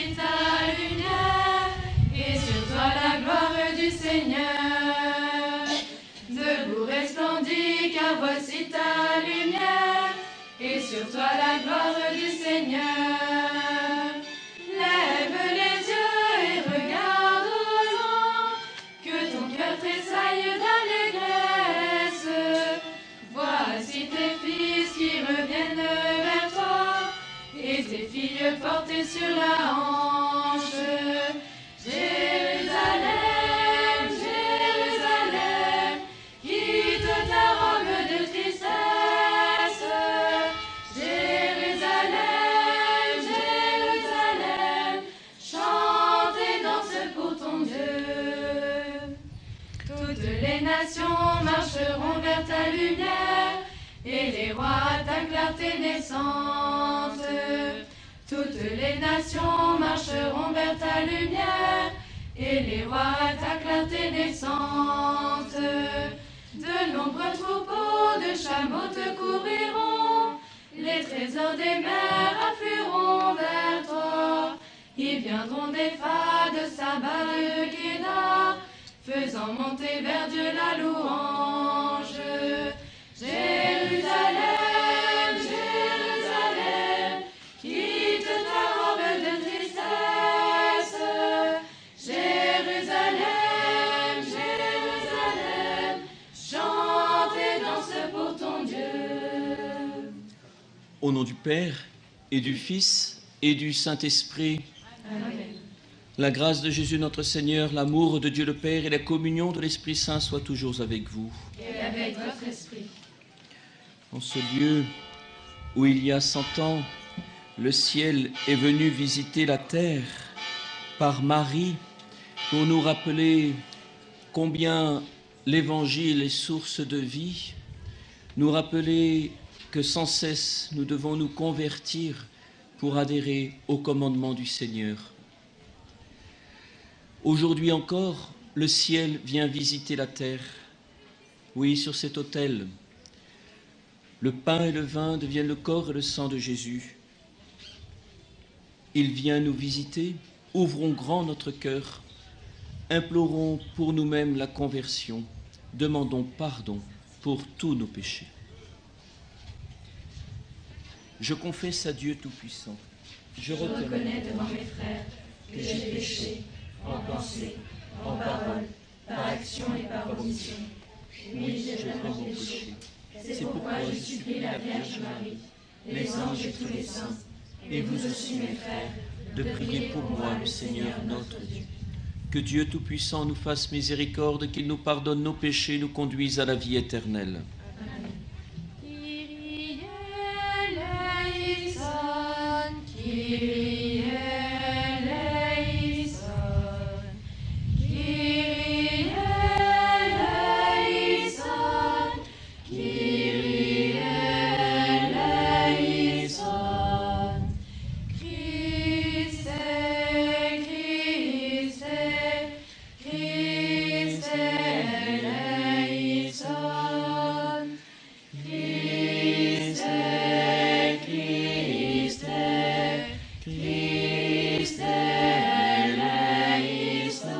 voici ta lumière, et sur toi la gloire du Seigneur. Debout resplendis, car voici ta lumière, et sur toi la gloire du Seigneur. Lève les yeux et regarde au loin, que ton cœur tressaille d'allégresse. Voici tes fils qui reviennent vers toi, et tes filles portées sur la hanche. Jérusalem, Jérusalem, quitte ta robe de tristesse. Jérusalem, Jérusalem, chante et danse pour ton Dieu. Toutes les nations marcheront vers ta lumière, et les rois à ta clarté naissante. Toutes les nations marcheront vers ta lumière, et les rois à ta clarté naissante. De nombreux troupeaux de chameaux te couvriront, les trésors des mers afflueront vers toi. Ils viendront des fades, Saba de Kédar, faisant monter vers Dieu la louange. Jérusalem, Jérusalem, quitte ta robe de tristesse. Jérusalem, Jérusalem, chante et danse pour ton Dieu. Au nom du Père, et du Fils, et du Saint-Esprit. Amen. La grâce de Jésus notre Seigneur, l'amour de Dieu le Père et la communion de l'Esprit Saint soient toujours avec vous. Et avec votre esprit. En ce lieu où il y a 100 ans, le ciel est venu visiter la terre par Marie pour nous rappeler combien l'Évangile est source de vie, nous rappeler que sans cesse nous devons nous convertir pour adhérer au commandement du Seigneur. Aujourd'hui encore, le ciel vient visiter la terre. Oui, sur cet autel, le pain et le vin deviennent le corps et le sang de Jésus. Il vient nous visiter, ouvrons grand notre cœur, implorons pour nous-mêmes la conversion, demandons pardon pour tous nos péchés. Je confesse à Dieu Tout-Puissant. Je reconnais devant mes frères que j'ai péché en pensée, en parole, par action et par omission. Oui, j'ai vraiment péché. C'est pourquoi je supplie la Vierge Marie, les anges et tous les saints, et vous aussi mes frères, de prier pour moi, le Seigneur notre Dieu. Que Dieu Tout-Puissant nous fasse miséricorde, qu'il nous pardonne nos péchés, nous conduise à la vie éternelle. Amen. Kyrie eleison, Kyrie eleison, Kyrie eleison, Kyrie eleison, Christe, Christe, Christe eleison, Christe, Christe, Christe eleison,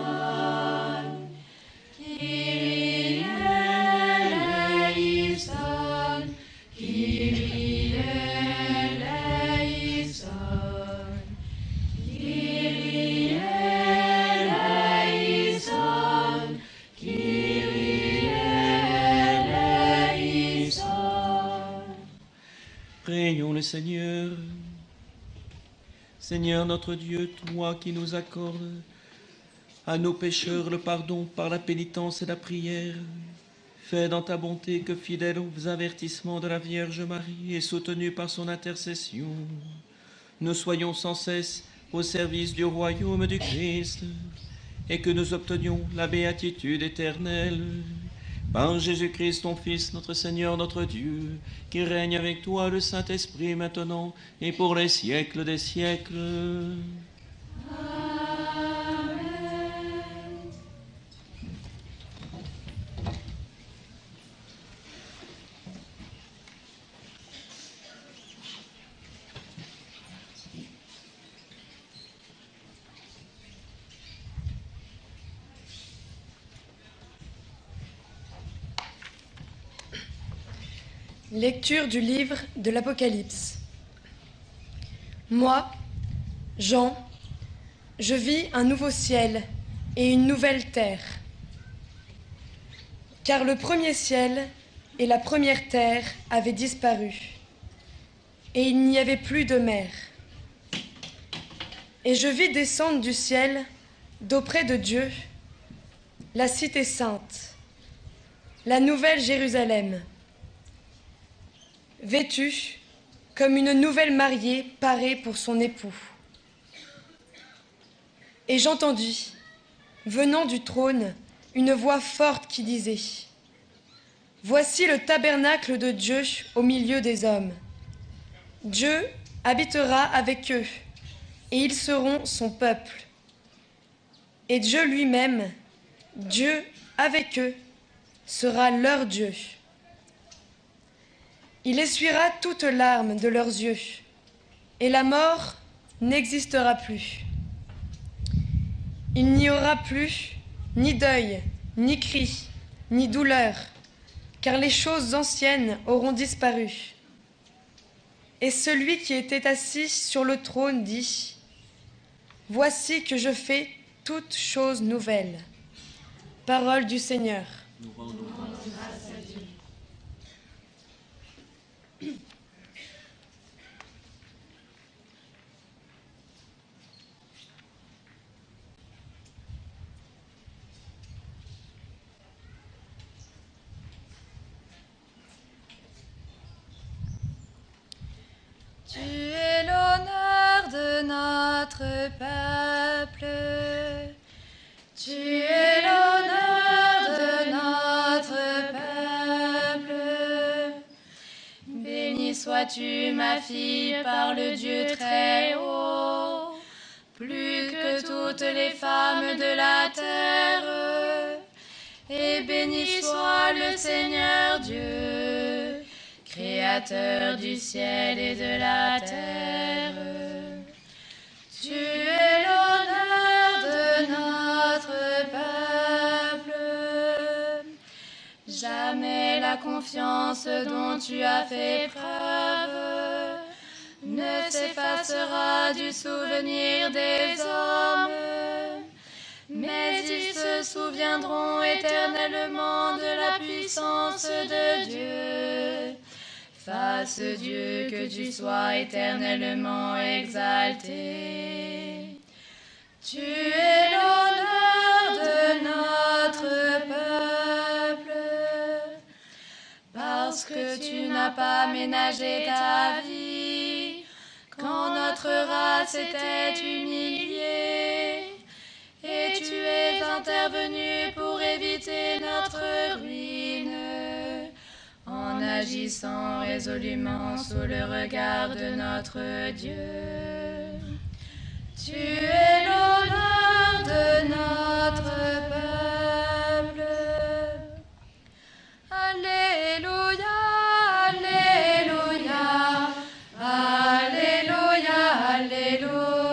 Kyrie eleison, Kyrie eleison, Kyrie eleison, Kyrie eleison. Prions le Seigneur. Seigneur notre Dieu, toi qui nous accordes à nos pécheurs le pardon par la pénitence et la prière, fais dans ta bonté que, fidèle aux avertissements de la Vierge Marie et soutenu par son intercession, nous soyons sans cesse au service du royaume du Christ et que nous obtenions la béatitude éternelle. Par Jésus-Christ, ton Fils, notre Seigneur, notre Dieu, qui règne avec toi, le Saint-Esprit, maintenant et pour les siècles des siècles. Amen. Lecture du livre de l'Apocalypse. Moi, Jean, je vis un nouveau ciel et une nouvelle terre. Car le premier ciel et la première terre avaient disparu, et il n'y avait plus de mer. Et je vis descendre du ciel, d'auprès de Dieu, la cité sainte, la nouvelle Jérusalem, vêtue comme une nouvelle mariée parée pour son époux. Et j'entendis, venant du trône, une voix forte qui disait : Voici le tabernacle de Dieu au milieu des hommes. Dieu habitera avec eux, et ils seront son peuple. Et Dieu lui-même, Dieu avec eux, sera leur Dieu. Il essuiera toute larme de leurs yeux, et la mort n'existera plus. Il n'y aura plus ni deuil, ni cri, ni douleur, car les choses anciennes auront disparu. Et celui qui était assis sur le trône dit : Voici que je fais toutes choses nouvelles. Parole du Seigneur. Nous rendons grâce à Dieu. Tu es l'honneur de notre peuple. Tu es l'honneur de notre peuple. Béni sois-tu, ma fille, par le Dieu très haut, plus que toutes les femmes de la terre. Et béni soit le Seigneur Dieu, Créateur du ciel et de la terre. Tu es l'honneur de notre peuple. Jamais la confiance dont tu as fait preuve ne s'effacera du souvenir des hommes, mais ils se souviendront éternellement de la puissance de Dieu. Fasse Dieu que tu sois éternellement exalté. Tu es l'honneur de notre peuple, parce que tu n'as pas ménagé ta vie quand notre race était humiliée, et tu es intervenu pour éviter notre ruine, en agissant résolument sous le regard de notre Dieu. Tu es l'honneur de notre peuple. Alléluia, Alléluia, Alléluia, Alléluia,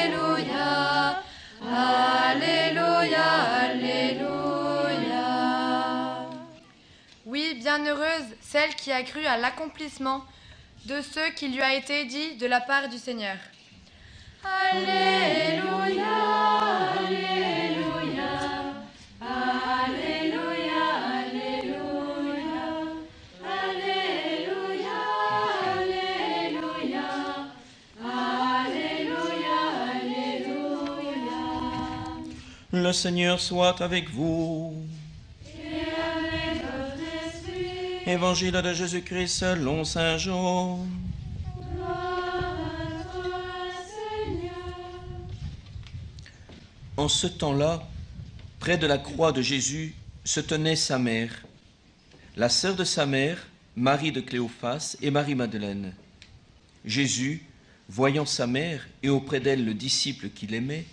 Alléluia, Alléluia, Alléluia. Oui, bienheureuse celle qui a cru à l'accomplissement de ce qui lui a été dit de la part du Seigneur. Alléluia, Alléluia, Alléluia, Alléluia, Alléluia, Alléluia, Alléluia, Alléluia. Le Seigneur soit avec vous. Et avec votre esprit. Évangile de Jésus-Christ selon saint Jean. En ce temps-là, près de la croix de Jésus, se tenait sa mère, la sœur de sa mère, Marie de Cléophas et Marie-Madeleine. Jésus, voyant sa mère et auprès d'elle le disciple qu'il aimait,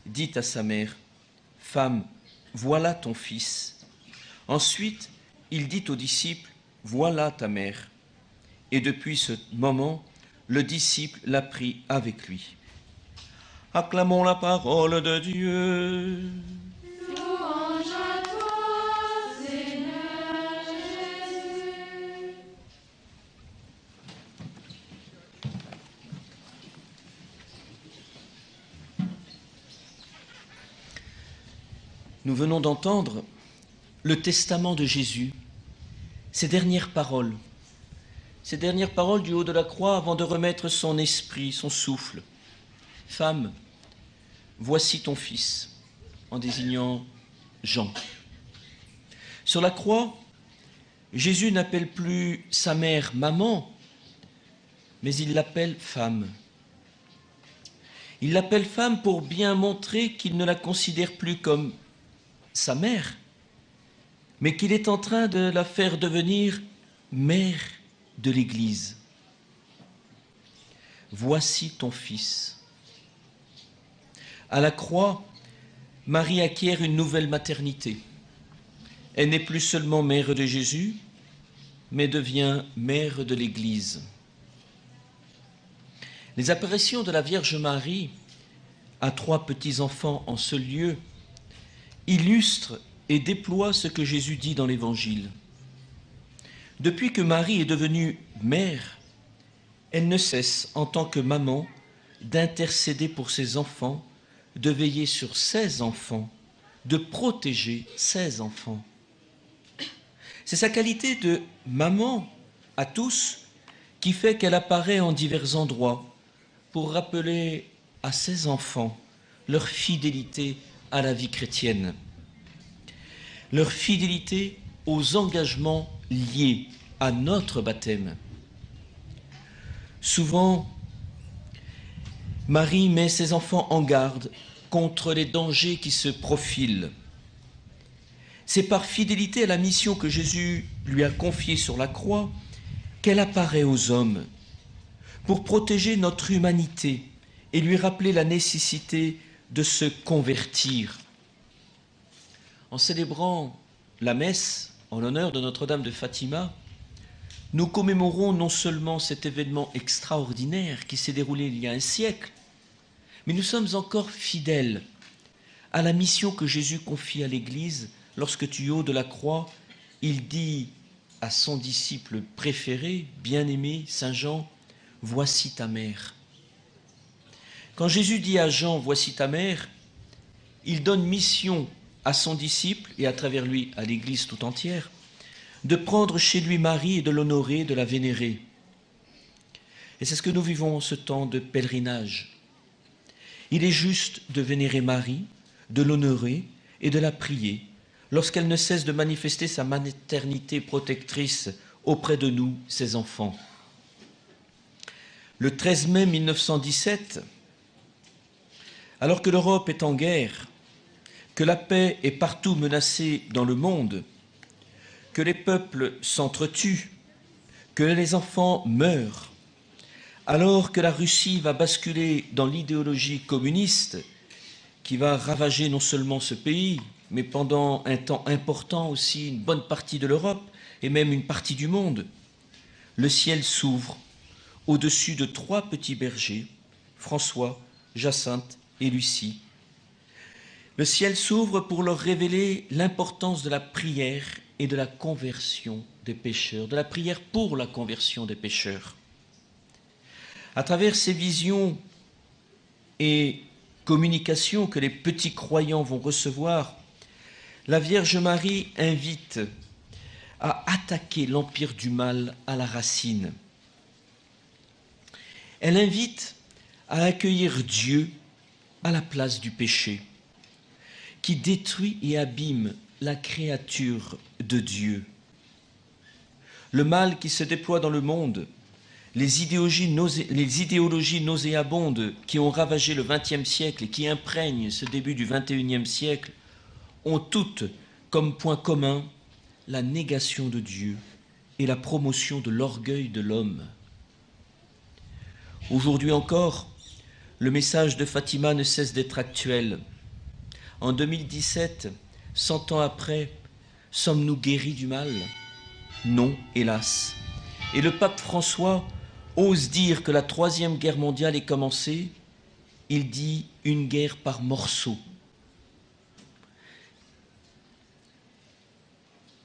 dit à sa mère : « Femme, voilà ton fils. » Ensuite, il dit au disciple : « Voilà ta mère. » Et depuis ce moment, le disciple l'a pris avec lui. Acclamons la parole de Dieu. Louange à toi, Nous venons d'entendre le testament de Jésus, ses dernières paroles du haut de la croix avant de remettre son esprit, son souffle. Femme, voici ton fils, en désignant Jean. Sur la croix, Jésus n'appelle plus sa mère maman, mais il l'appelle femme. Il l'appelle femme pour bien montrer qu'il ne la considère plus comme sa mère, mais qu'il est en train de la faire devenir mère de l'Église. Voici ton fils. À la croix, Marie acquiert une nouvelle maternité. Elle n'est plus seulement mère de Jésus, mais devient mère de l'Église. Les apparitions de la Vierge Marie à 3 petits-enfants en ce lieu illustrent et déploient ce que Jésus dit dans l'Évangile. Depuis que Marie est devenue mère, elle ne cesse, en tant que maman, d'intercéder pour ses enfants, de veiller sur ses enfants, de protéger ses enfants. C'est sa qualité de maman à tous qui fait qu'elle apparaît en divers endroits pour rappeler à ses enfants leur fidélité à la vie chrétienne, leur fidélité aux engagements liés à notre baptême. Souvent, Marie met ses enfants en garde contre les dangers qui se profilent. C'est par fidélité à la mission que Jésus lui a confiée sur la croix qu'elle apparaît aux hommes pour protéger notre humanité et lui rappeler la nécessité de se convertir. En célébrant la messe en l'honneur de Notre-Dame de Fatima, nous commémorons non seulement cet événement extraordinaire qui s'est déroulé il y a un siècle, mais nous sommes encore fidèles à la mission que Jésus confie à l'Église lorsque du haut de la croix, il dit à son disciple préféré, bien-aimé, Saint Jean, « Voici ta mère ». Quand Jésus dit à Jean « Voici ta mère », il donne mission à son disciple et à travers lui à l'Église tout entière de prendre chez lui Marie et de l'honorer, de la vénérer. Et c'est ce que nous vivons en ce temps de pèlerinage. Il est juste de vénérer Marie, de l'honorer et de la prier lorsqu'elle ne cesse de manifester sa maternité protectrice auprès de nous, ses enfants. Le 13 mai 1917, alors que l'Europe est en guerre, que la paix est partout menacée dans le monde, que les peuples s'entretuent, que les enfants meurent, alors que la Russie va basculer dans l'idéologie communiste qui va ravager non seulement ce pays, mais pendant un temps important aussi une bonne partie de l'Europe et même une partie du monde, le ciel s'ouvre au-dessus de 3 petits bergers, François, Jacinthe et Lucie. Le ciel s'ouvre pour leur révéler l'importance de la prière et de la conversion des pécheurs, de la prière pour la conversion des pécheurs. À travers ces visions et communications que les petits croyants vont recevoir, la Vierge Marie invite à attaquer l'empire du mal à la racine. Elle invite à accueillir Dieu à la place du péché, qui détruit et abîme la créature de Dieu. Le mal qui se déploie dans le monde, les idéologies nauséabondes qui ont ravagé le XXe siècle et qui imprègnent ce début du XXIe siècle, ont toutes comme point commun la négation de Dieu et la promotion de l'orgueil de l'homme. Aujourd'hui encore, le message de Fatima ne cesse d'être actuel. En 2017, 100 ans après, sommes-nous guéris du mal? Non, hélas. Et le pape François ose dire que la 3e guerre mondiale est commencée. Il dit une guerre par morceaux.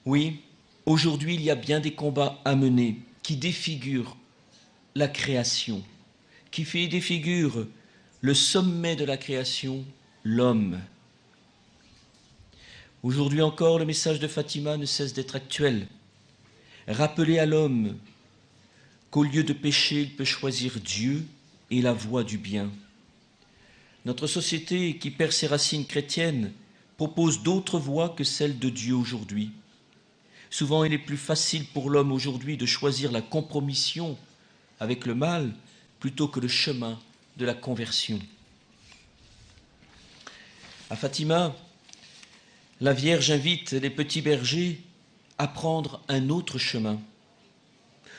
Oui, aujourd'hui, il y a bien des combats à mener qui défigurent la création, qui défigurent le sommet de la création, l'homme. Aujourd'hui encore, le message de Fatima ne cesse d'être actuel. Rappeler à l'homme qu'au lieu de pécher, il peut choisir Dieu et la voie du bien. Notre société, qui perd ses racines chrétiennes, propose d'autres voies que celles de Dieu aujourd'hui. Souvent, il est plus facile pour l'homme aujourd'hui de choisir la compromission avec le mal plutôt que le chemin de la conversion. À Fatima, la Vierge invite les petits bergers à prendre un autre chemin.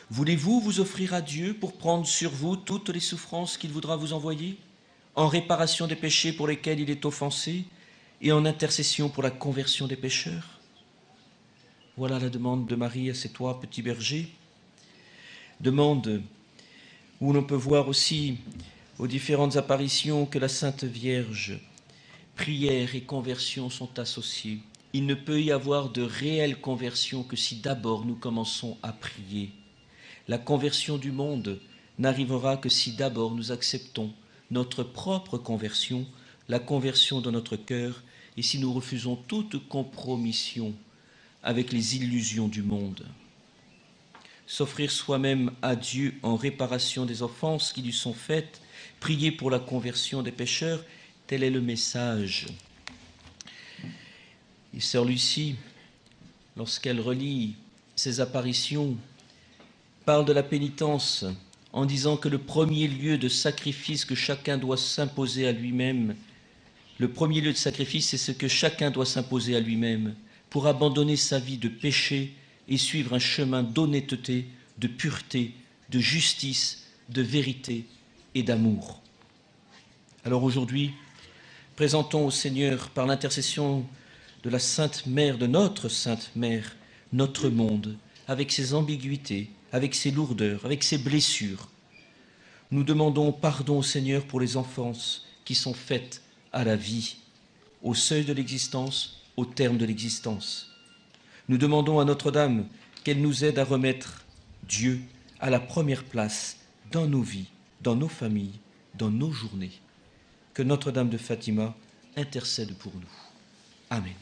Voulez-vous vous offrir à Dieu pour prendre sur vous toutes les souffrances qu'il voudra vous envoyer, en réparation des péchés pour lesquels il est offensé et en intercession pour la conversion des pécheurs? Voilà la demande de Marie à ces trois petits bergers. Demande où l'on peut voir aussi aux différentes apparitions que la Sainte Vierge, prière et conversion sont associées. Il ne peut y avoir de réelle conversion que si d'abord nous commençons à prier. La conversion du monde n'arrivera que si d'abord nous acceptons notre propre conversion, la conversion de notre cœur, et si nous refusons toute compromission avec les illusions du monde. S'offrir soi-même à Dieu en réparation des offenses qui lui sont faites, prier pour la conversion des pécheurs, tel est le message. Et sœur Lucie, lorsqu'elle relit ces apparitions, parle de la pénitence en disant que le premier lieu de sacrifice que chacun doit s'imposer à lui-même, le premier lieu de sacrifice, c'est ce que chacun doit s'imposer à lui-même pour abandonner sa vie de péché et suivre un chemin d'honnêteté, de pureté, de justice, de vérité et d'amour. Alors aujourd'hui, présentons au Seigneur, par l'intercession de la Sainte Mère, de notre Sainte Mère, notre monde, avec ses ambiguïtés, avec ses lourdeurs, avec ses blessures. Nous demandons pardon au Seigneur pour les offenses qui sont faites à la vie, au seuil de l'existence, au terme de l'existence. Nous demandons à Notre-Dame qu'elle nous aide à remettre Dieu à la première place dans nos vies, dans nos familles, dans nos journées. Que Notre-Dame de Fatima intercède pour nous. Amen.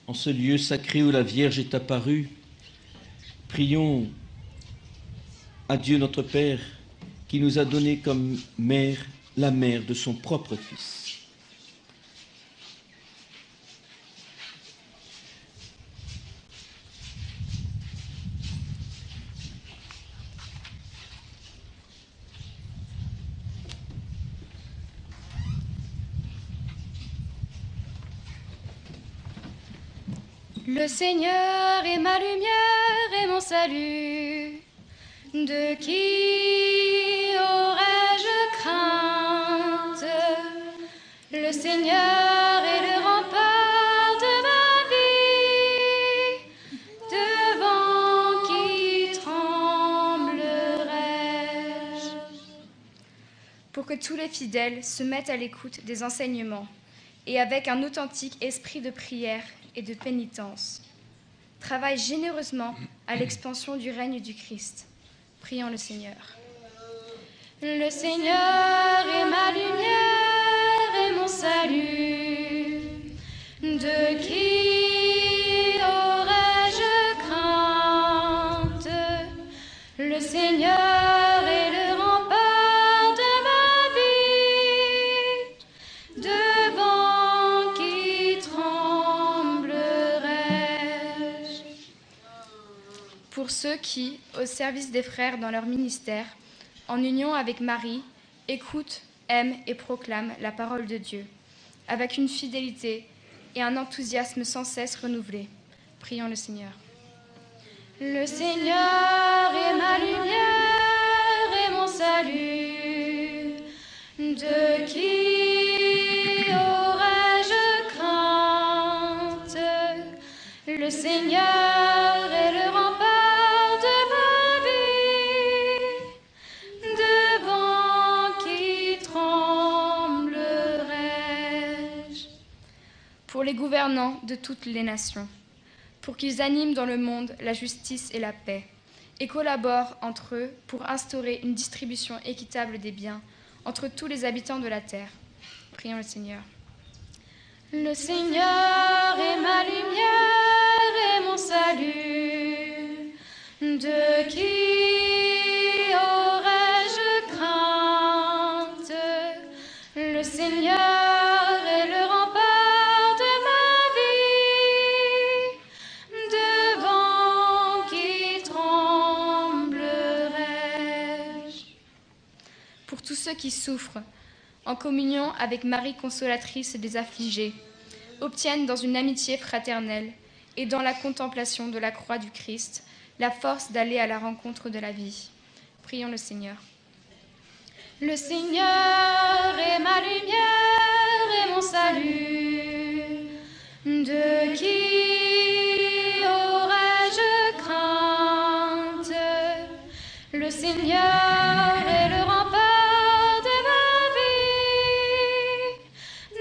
En ce lieu sacré où la Vierge est apparue, prions à Dieu notre Père qui nous a donné comme mère la mère de son propre Fils. Le Seigneur est ma lumière et mon salut. De qui aurais-je crainte? Le Seigneur est le rempart de ma vie. Devant qui tremblerais-je? Pour que tous les fidèles se mettent à l'écoute des enseignements et avec un authentique esprit de prière et de pénitence, travaille généreusement à l'expansion du règne du Christ. Prions le Seigneur. Le Seigneur est ma lumière et mon salut. De qui aurais-je crainte? Le Seigneur est le rempart de ma vie. Devant qui tremblerais-je? Pour ceux qui, au service des frères dans leur ministère, en union avec Marie, écoutent, aiment et proclament la parole de Dieu, avec une fidélité et un enthousiasme sans cesse renouvelés. Prions le Seigneur. Le Seigneur est ma lumière et mon salut. De qui aurais-je crainte? Le Seigneur est le rempart pour les gouvernants de toutes les nations, pour qu'ils animent dans le monde la justice et la paix, et collaborent entre eux pour instaurer une distribution équitable des biens entre tous les habitants de la terre. Prions le Seigneur. Le Seigneur est ma lumière et mon salut. De qui aurais-je crainte? Le Seigneur est le rempart de ma vie. Devant qui tremblerais-je? Pour tous ceux qui souffrent, en communion avec Marie consolatrice des affligés, obtiennent dans une amitié fraternelle et dans la contemplation de la croix du Christ la force d'aller à la rencontre de la vie. Prions le Seigneur. Le Seigneur est ma lumière et mon salut. De qui aurais-je crainte? Le Seigneur est le rempart de ma vie.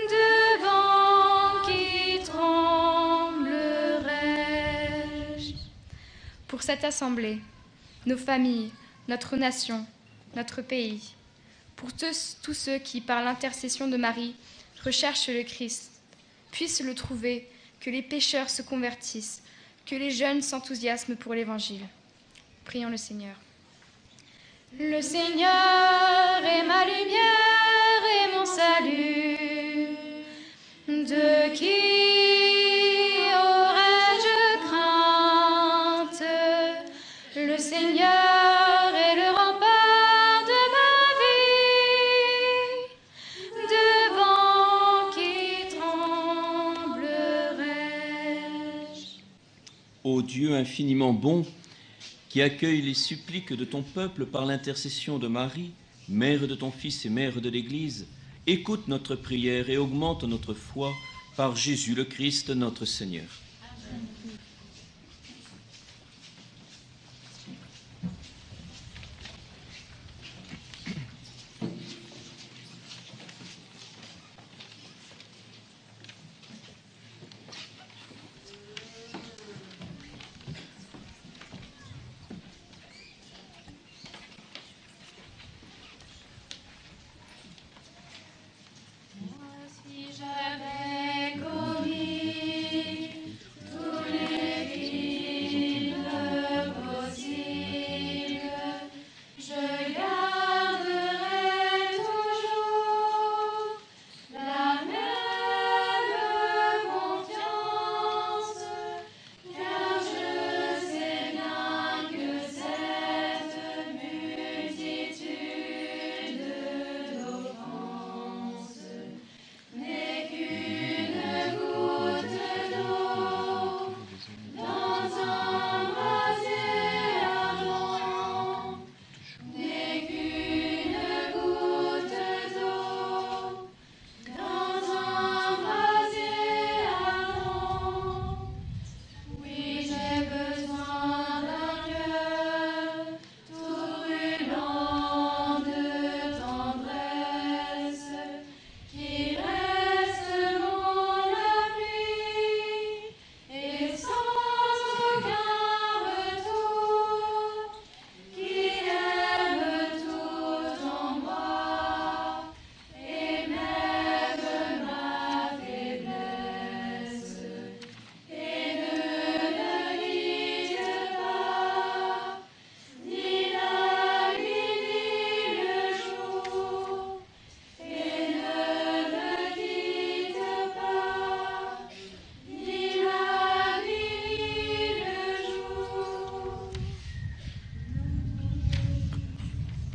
Devant qui tremblerais-je? Pour cette assemblée, nos familles, notre nation, notre pays, pour tous ceux qui, par l'intercession de Marie, recherchent le Christ, puissent le trouver, que les pécheurs se convertissent, que les jeunes s'enthousiasment pour l'Évangile. Prions le Seigneur. Le Seigneur est ma lumière et mon salut. De qui aurais-je crainte? Le Seigneur est le rempart de ma vie. Devant qui tremblerais-je? Ô Dieu infiniment bon, qui accueille les suppliques de ton peuple par l'intercession de Marie, mère de ton Fils et mère de l'Église, écoute notre prière et augmente notre foi par Jésus le Christ notre Seigneur. Amen.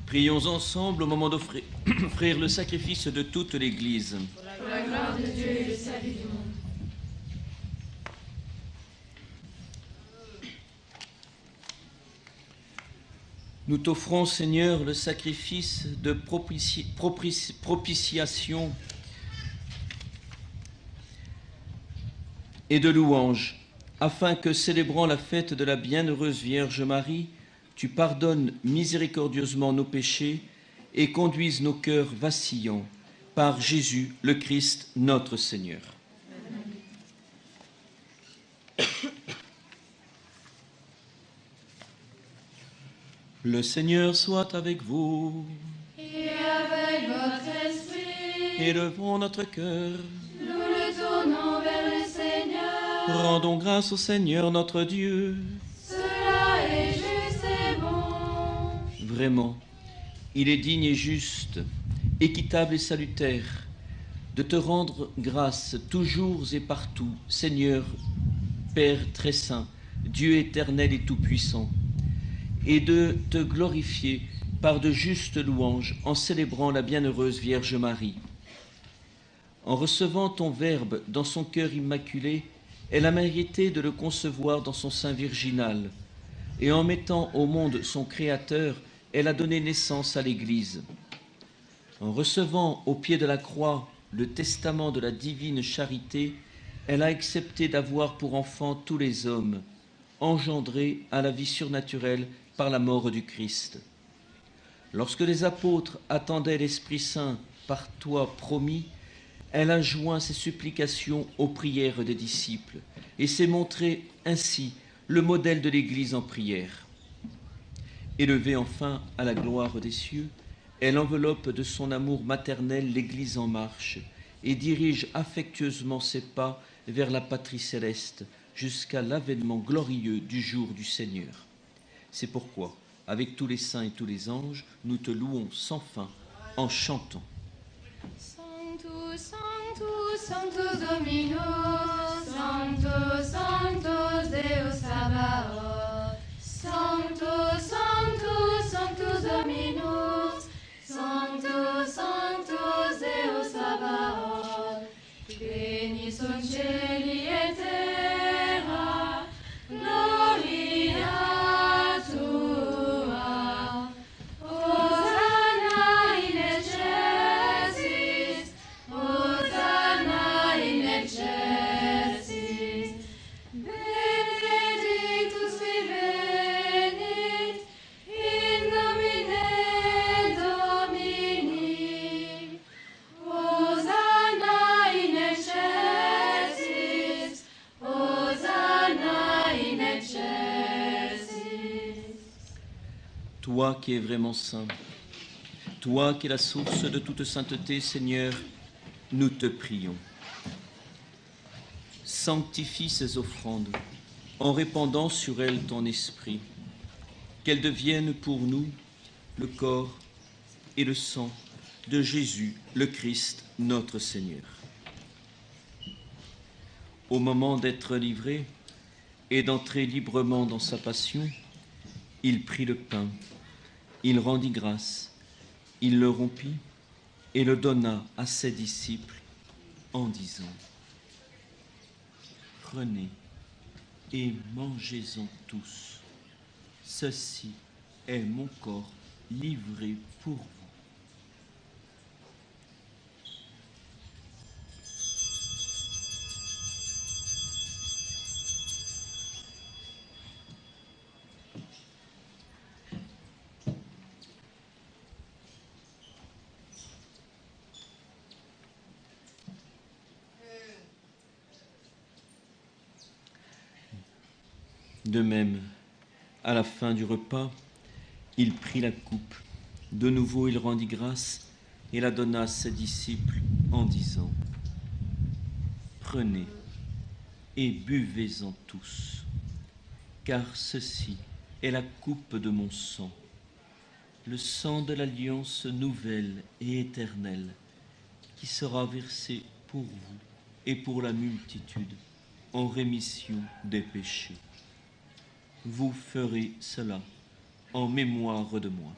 Prions ensemble au moment d'offrir le sacrifice de toute l'Église. Pour la gloire de Dieu et le salut du monde. Nous t'offrons, Seigneur, le sacrifice de propitiation et de louange, afin que, célébrant la fête de la bienheureuse Vierge Marie, tu pardonnes miséricordieusement nos péchés et conduises nos cœurs vacillants par Jésus le Christ, notre Seigneur. Le Seigneur soit avec vous. Et avec votre esprit. Élevons notre cœur. Nous le tournons vers le Seigneur. Rendons grâce au Seigneur notre Dieu. Cela est juste et bon. Vraiment, il est digne et juste, équitable et salutaire, de te rendre grâce toujours et partout, Seigneur, Père très saint, Dieu éternel et tout-puissant, et de te glorifier par de justes louanges en célébrant la bienheureuse Vierge Marie. En recevant ton Verbe dans son cœur immaculé, elle a mérité de le concevoir dans son sein virginal, et en mettant au monde son Créateur, elle a donné naissance à l'Église. En recevant au pied de la croix le testament de la divine charité, elle a accepté d'avoir pour enfants tous les hommes, engendrés à la vie surnaturelle par la mort du Christ. Lorsque les apôtres attendaient l'Esprit Saint par toi promis, elle a joint ses supplications aux prières des disciples et s'est montrée ainsi le modèle de l'Église en prière. Élevée enfin à la gloire des cieux, elle enveloppe de son amour maternel l'Église en marche et dirige affectueusement ses pas vers la patrie céleste jusqu'à l'avènement glorieux du jour du Seigneur. C'est pourquoi, avec tous les saints et tous les anges, nous te louons sans fin en chantant. Sanctus, Sanctus, Sanctus Dominus, Sanctus, Sanctus Deus Sabaoth. Sanctus, Sanctus, Sanctus Dominus, Sanctus, Sanctus Deus Sabaoth. Pleni sunt cieli et terra, gloria tua. Hosanna in excelsis, Hosanna in excelsis. Benedictus qui venit in nomine Domini. Hosanna in excelsis, Hosanna in excelsis. Toi qui es vraiment saint, toi qui es la source de toute sainteté, Seigneur, nous te prions. Sanctifie ces offrandes en répandant sur elles ton esprit, qu'elles deviennent pour nous le corps et le sang de Jésus, le Christ, notre Seigneur. Au moment d'être livré et d'entrer librement dans sa passion, il prit le pain, il rendit grâce, il le rompit et le donna à ses disciples en disant : Prenez et mangez-en tous. Ceci est mon corps livré pour vous. De même, à la fin du repas, il prit la coupe. De nouveau, il rendit grâce et la donna à ses disciples en disant : Prenez et buvez-en tous, car ceci est la coupe de mon sang, le sang de l'alliance nouvelle et éternelle, qui sera versé pour vous et pour la multitude en rémission des péchés. Vous ferez cela en mémoire de moi.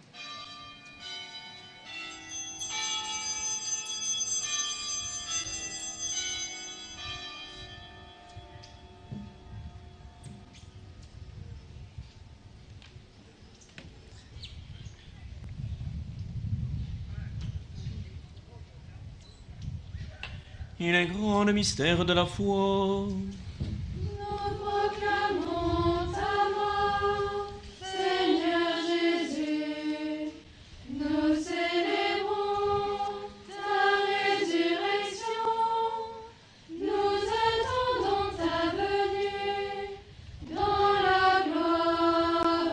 Il est grand le mystère de la foi. Nous proclamons ta mort, Seigneur Jésus. Nous célébrons ta résurrection. Nous attendons ta venue dans la gloire.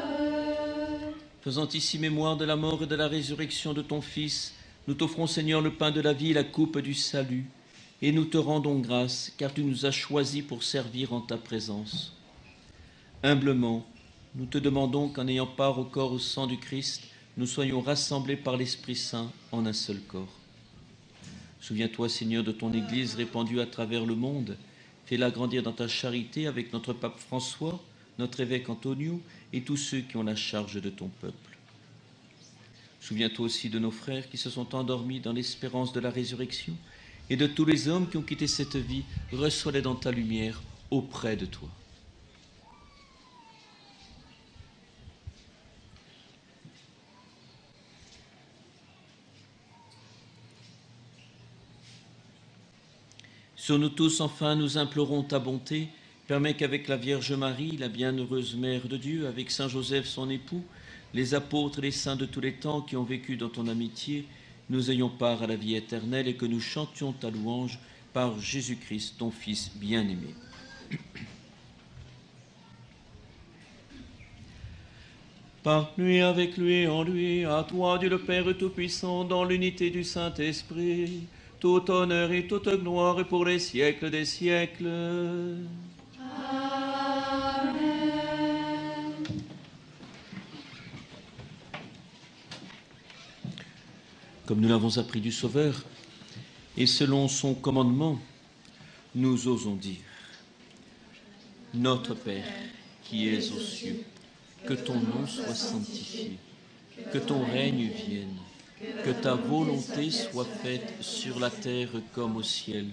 Faisant ici mémoire de la mort et de la résurrection de ton Fils, nous t'offrons, Seigneur, le pain de la vie et la coupe du salut, et nous te rendons grâce, car tu nous as choisis pour servir en ta présence. Humblement, nous te demandons qu'en ayant part au corps et au sang du Christ, nous soyons rassemblés par l'Esprit Saint en un seul corps. Souviens-toi, Seigneur, de ton Église répandue à travers le monde. Fais-la grandir dans ta charité avec notre pape François, notre évêque Antonio et tous ceux qui ont la charge de ton peuple. Souviens-toi aussi de nos frères qui se sont endormis dans l'espérance de la résurrection et de tous les hommes qui ont quitté cette vie. Reçois-les dans ta lumière auprès de toi. Sur nous tous, enfin, nous implorons ta bonté. Permets qu'avec la Vierge Marie, la bienheureuse Mère de Dieu, avec Saint Joseph, son époux, les apôtres et les saints de tous les temps qui ont vécu dans ton amitié, nous ayons part à la vie éternelle et que nous chantions ta louange par Jésus-Christ, ton Fils bien-aimé. Par lui, avec lui, en lui, à toi, Dieu le Père Tout-Puissant, dans l'unité du Saint-Esprit, tout honneur et toute gloire pour les siècles des siècles. Amen. Comme nous l'avons appris du Sauveur, et selon son commandement, nous osons dire: Notre Père, qui es aux cieux, que ton nom soit sanctifié, que ton règne vienne, que ta volonté soit faite sur la terre comme au ciel.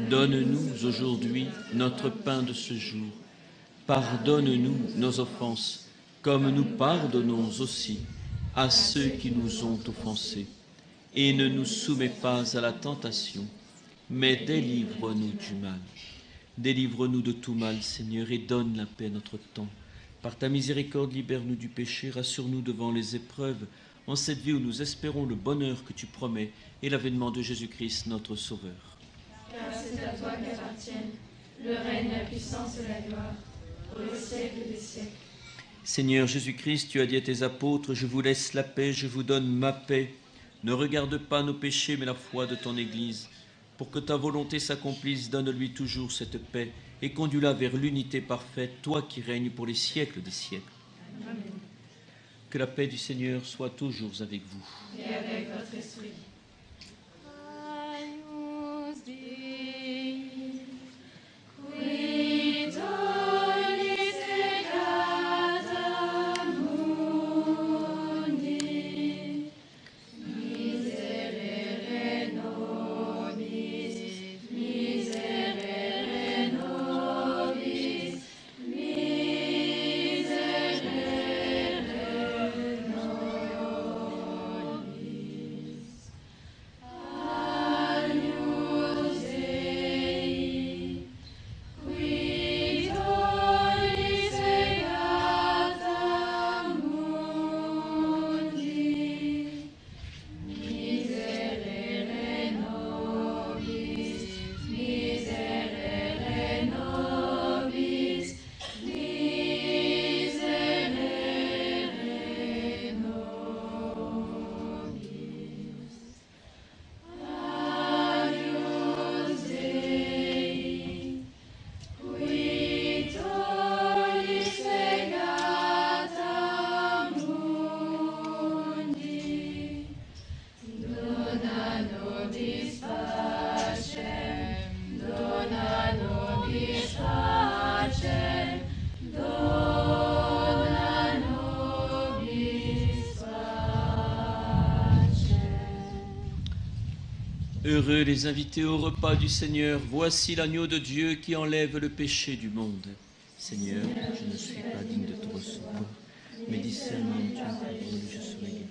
Donne-nous aujourd'hui notre pain de ce jour. Pardonne-nous nos offenses, comme nous pardonnons aussi à ceux qui nous ont offensés. Et ne nous soumets pas à la tentation, mais délivre-nous du mal. Délivre-nous de tout mal, Seigneur, et donne la paix à notre temps. Par ta miséricorde, libère-nous du péché, rassure-nous devant les épreuves, en cette vie où nous espérons le bonheur que tu promets et l'avènement de Jésus-Christ, notre Sauveur. Car c'est à toi qu'appartiennent le règne, la puissance et la gloire, pour les siècles des siècles. Seigneur Jésus-Christ, tu as dit à tes apôtres: je vous laisse la paix, je vous donne ma paix. Ne regarde pas nos péchés, mais la foi de ton Église. Pour que ta volonté s'accomplisse, donne-lui toujours cette paix et conduis-la vers l'unité parfaite, toi qui règnes pour les siècles des siècles. Amen. Que la paix du Seigneur soit toujours avec vous. Et avec votre esprit. Agnus Dei, Qui tollis peccata mundi, miserere nobis, miserere nobis, miserere nobis. Agnus Dei, qui tollis peccata mundi, miserere nobis, miserere nobis, miserere nobis. Agnus Dei, qui tollis peccata mundi, dona nobis pacem, dona nobis pacem, dona nobis pacem. Heureux les invités au repas du Seigneur. Voici l'agneau de Dieu qui enlève le péché du monde. Seigneur, je ne suis pas digne de te recevoir, mais dis seulement une parole et je serai guéri.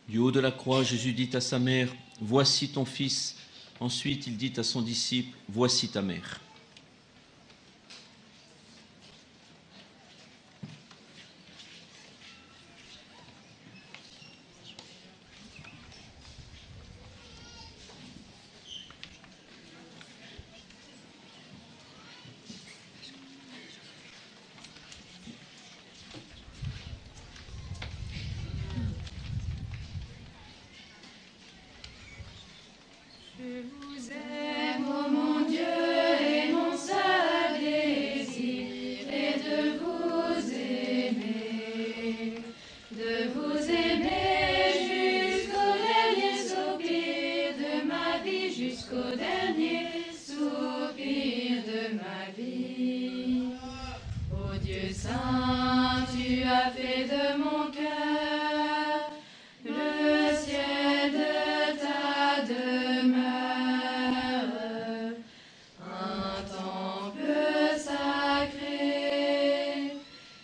Du haut de la croix, Jésus dit à sa mère, « Voici ton fils ». Ensuite, il dit à son disciple, « Voici ta mère ». Je vous aime, ô mon Dieu, et mon seul désir est de vous aimer jusqu'au dernier soupir de ma vie, jusqu'au dernier soupir de ma vie. Ô Dieu saint, tu as fait de mon cœur le ciel de ta demeure, un temple sacré,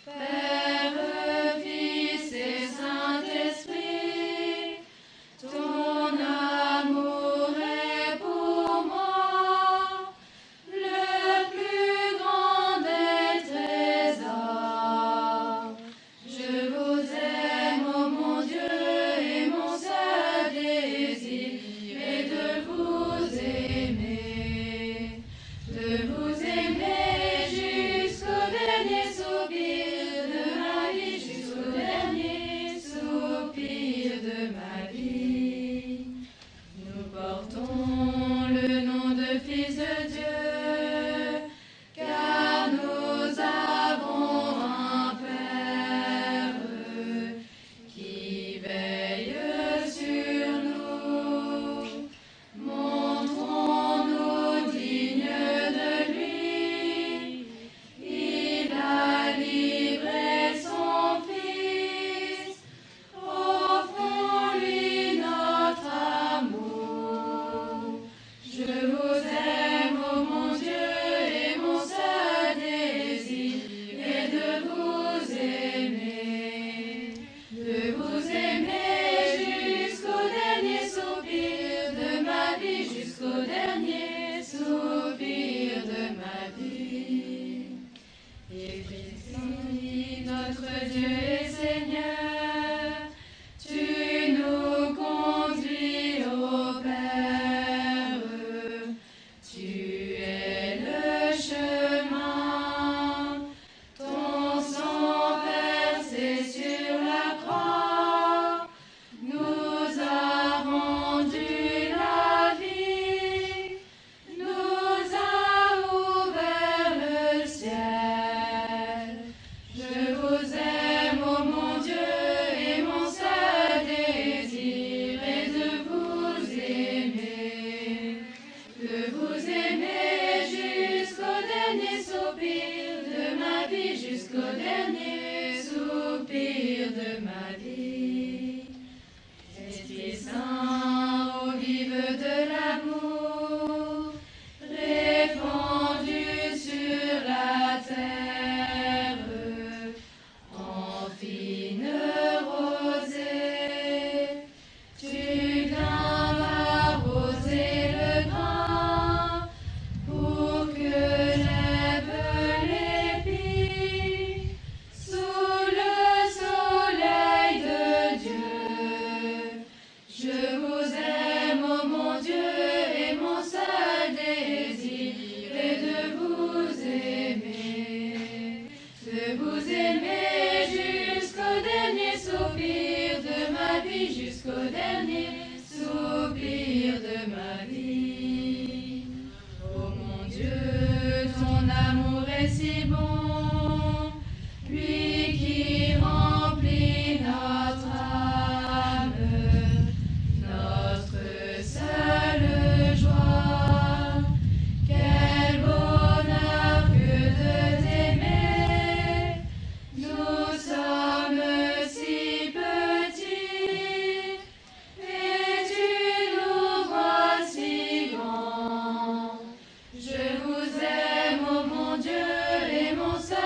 Père, Fils et Saint-Esprit, ton amour est pour moi le plus grand des trésors. Je vous aime, ô mon Dieu, et mon seul désir est de vous aimer jusqu'au dernier soupir de ma vie, jusqu'au dernier soupir de ma vie. Nous portons le nom de Fils de Dieu, car nous avons un Père qui veille sur nous. Montrons-nous dignes de lui. Il a livré son Fils. Offrons-lui notre amour. Je vous aime, ô mon Dieu, et mon seul désir est de vous aimer jusqu'au dernier soupir de ma vie, jusqu'au dernier soupir de ma vie. Et Christ, notre Dieu et Seigneur, tu nous conduis au Père. Tu es le chemin, ton sang versé sur la croix nous a rendu la vie, nous a ouvert le ciel. Je vous aime, ô mon Dieu, et mon seul désir est de vous aimer jusqu'au dernier soupir de ma vie, jusqu'au dernier soupir de ma vie. Esprit Saint, eau vive de l'amour, répandu sur la terre, en fine rosée, tu viens arroser le grain pour que lève l'épi sous le soleil de Dieu. Je vous aime, ô mon Dieu, et mon seul désir est de vous aimer jusqu'au dernier soupir de ma vie, jusqu'au dernier soupir de ma vie. Ô mon Dieu, ton amour est si bon, lui qui remplit notre âme, notre seule joie. Quel bonheur que de t'aimer, nous sommes si petits, et tu nous vois si grands. Je vous aime, ô mon Dieu, et mon seul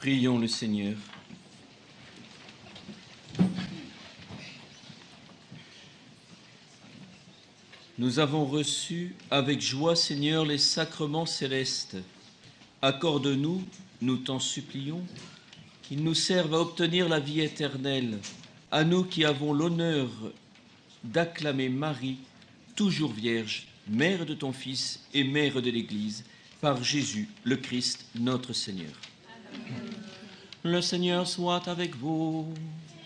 Prions le Seigneur. Nous avons reçu avec joie, Seigneur, les sacrements célestes. Accorde-nous, nous t'en supplions, qu'ils nous servent à obtenir la vie éternelle, à nous qui avons l'honneur d'acclamer Marie, toujours Vierge, mère de ton Fils et mère de l'Église, par Jésus, le Christ, notre Seigneur. Amen. Le Seigneur soit avec vous.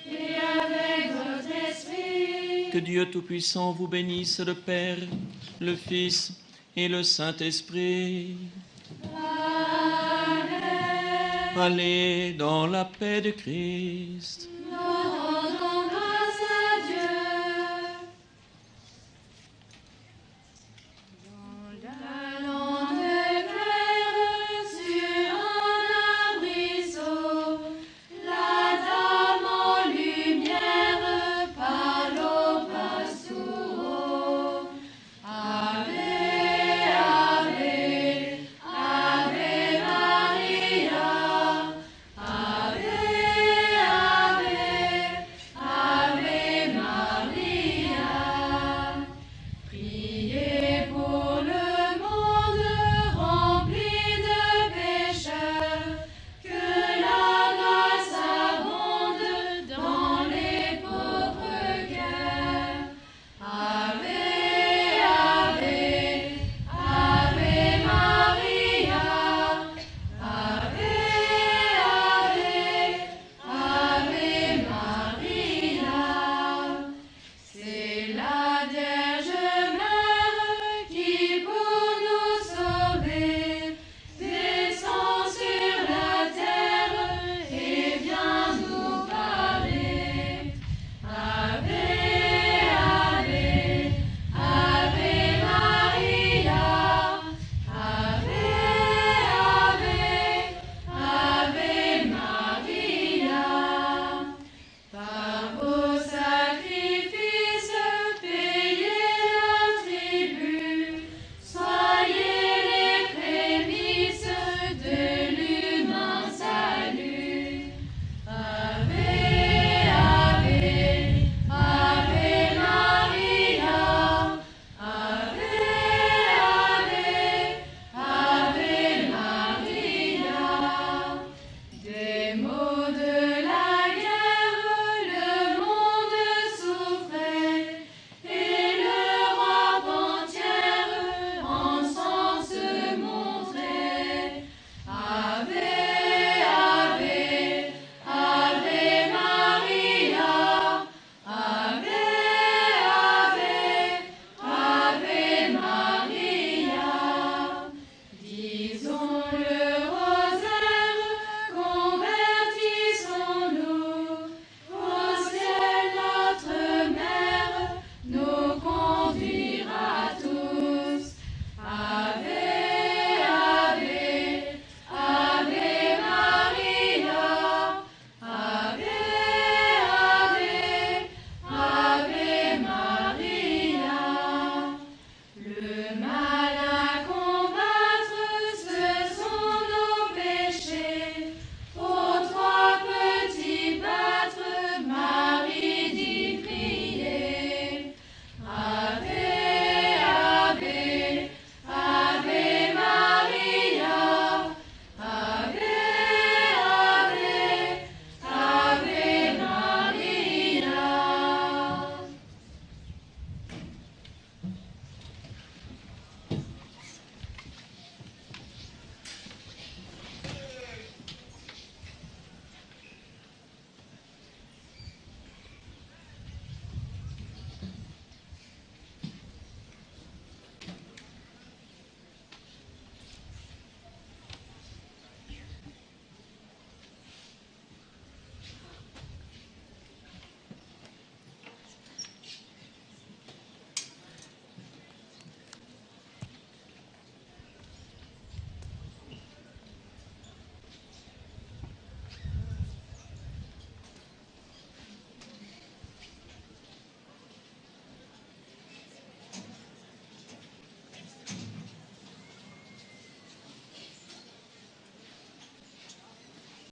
Et avec votre esprit. Que Dieu Tout-Puissant vous bénisse, le Père, le Fils et le Saint-Esprit. Amen. Allez dans la paix de Christ.